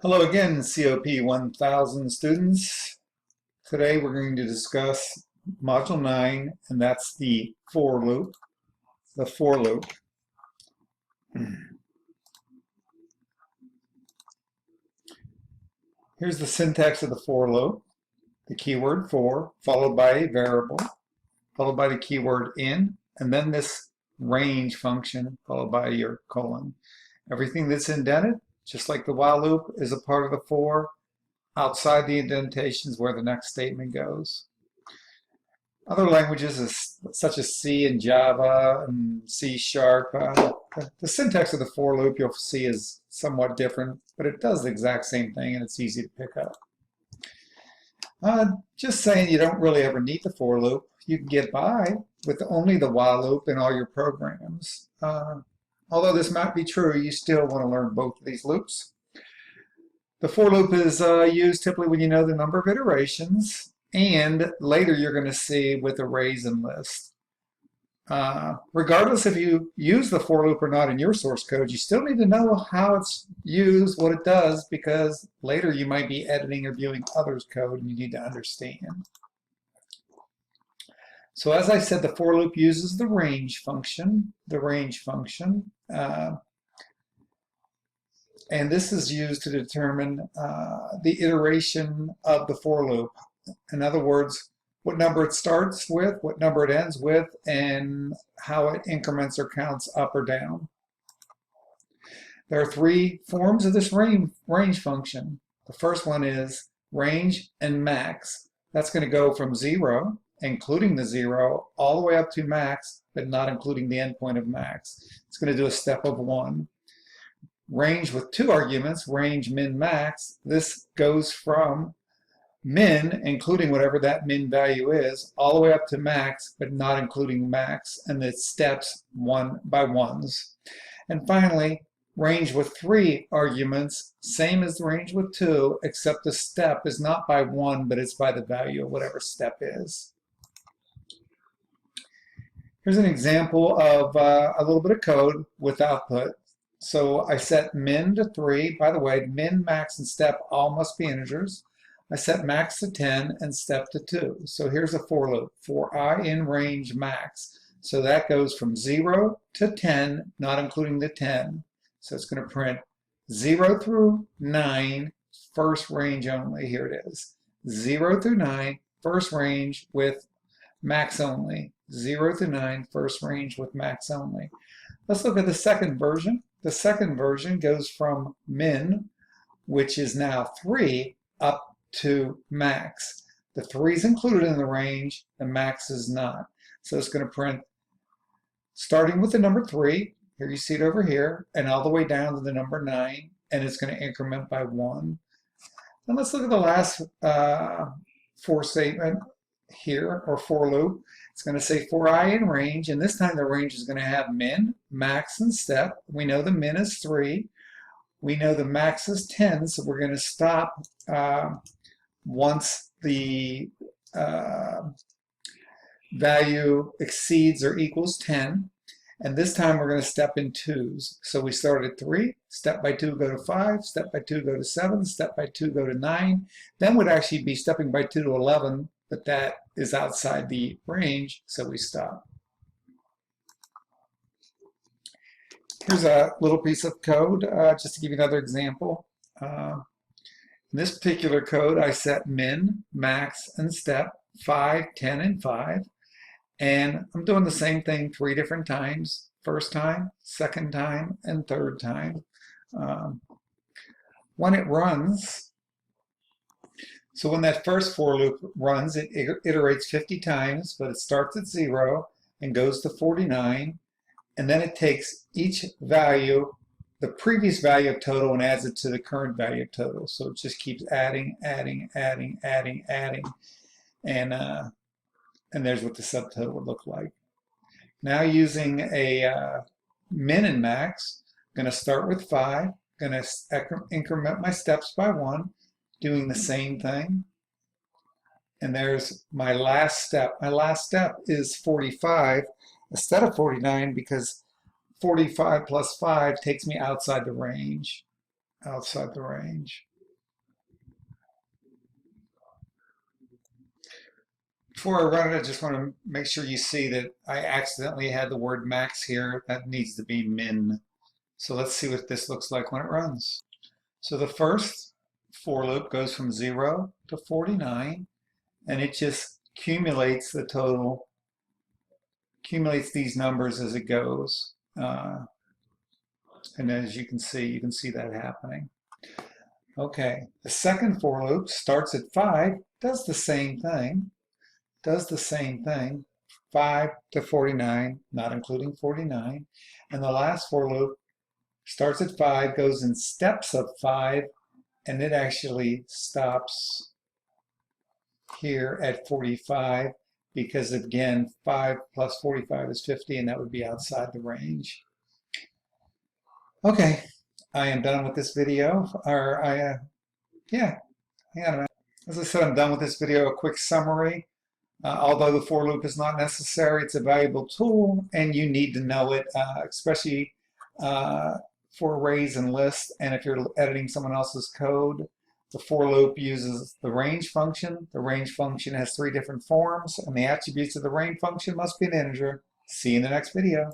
Hello again, COP 1000 students. Today we're going to discuss Module 9, and that's the for loop. The for loop. Here's the syntax of the for loop. The keyword for, followed by a variable, followed by the keyword in, and then this range function, followed by your colon. Everything that's indented, just like the while loop, is a part of the for. Outside the indentations where the next statement goes. Other languages such as C and Java and C#, the syntax of the for loop you'll see is somewhat different, but it does the exact same thing and it's easy to pick up. Just saying, you don't really ever need the for loop. You can get by with only the while loop in all your programs. Although this might be true, you still want to learn both of these loops. The for loop is used typically when you know the number of iterations, and later you're going to see with arrays and lists. Regardless if you use the for loop or not in your source code, you still need to know how it's used, what it does, because later you might be editing or viewing others' code and you need to understand. So as I said, the for loop uses the range function, and this is used to determine the iteration of the for loop. In other words, what number it starts with, what number it ends with, and how it increments or counts up or down. There are three forms of this range function. The first one is range and max. That's going to go from 0, including the 0, all the way up to max, but not including the endpoint of max. It's going to do a step of 1. Range with two arguments, range, min, max. This goes from min, including whatever that min value is, all the way up to max, but not including max, and it steps one by ones. And finally, range with three arguments, same as the range with two, except the step is not by 1, but it's by the value of whatever step is. Here's an example of a little bit of code with output. So I set min to 3. By the way, min, max, and step all must be integers. I set max to 10 and step to 2. So here's a for loop. For I in range max. So that goes from 0 to 10, not including the 10. So it's going to print 0 through 9, first range only. Here it is. 0 through 9, first range with max only. 0 through 9, first range with max only. Let's look at the second version. The second version goes from min, which is now 3, up to max. The 3 is included in the range, the max is not. So it's going to print starting with the number 3, here you see it over here, and all the way down to the number 9, and it's going to increment by 1. And let's look at the last for statement here, or for loop. It's going to say for I in range, and this time the range is going to have min, max, and step. We know the min is 3. We know the max is 10, so we're going to stop once the value exceeds or equals 10. And this time we're going to step in 2s. So we start at 3, step by 2 go to 5, step by 2 go to 7, step by 2 go to 9. Then would actually be stepping by 2 to 11, but that is outside the range, so we stop. Here's a little piece of code, just to give you another example. In this particular code, I set min, max, and step 5, 10, and 5. And I'm doing the same thing 3 different times. First time, second time, and third time. When it runs, so when that first for loop runs, it iterates 50 times, but it starts at 0 and goes to 49. And then it takes each value, the previous value of total, and adds it to the current value of total. So it just keeps adding. And there's what the subtotal would look like. Now using a min and max, I'm going to start with 5, going to increment my steps by 1, doing the same thing. And there's my last step. My last step is 45 instead of 49 because 45 plus 5 takes me outside the range. Before I run it, I just want to make sure you see that I accidentally had the word max here. That needs to be min. So let's see what this looks like when it runs. So the first for loop goes from 0 to 49, and it just accumulates the total, accumulates these numbers as it goes. And as you can see that happening. Okay, the second for loop starts at 5, does the same thing, 5 to 49, not including 49. And the last for loop starts at 5, goes in steps of 5, and it actually stops here at 45 because, again, 5 plus 45 is 50, and that would be outside the range. Okay, I am done with this video. Yeah, hang on a minute. As I said, I'm done with this video. A quick summary. Although the for loop is not necessary, it's a valuable tool, and you need to know it, especially for arrays and lists. And if you're editing someone else's code, the for loop uses the range function. The range function has 3 different forms, and the attributes of the range function must be an integer. See you in the next video.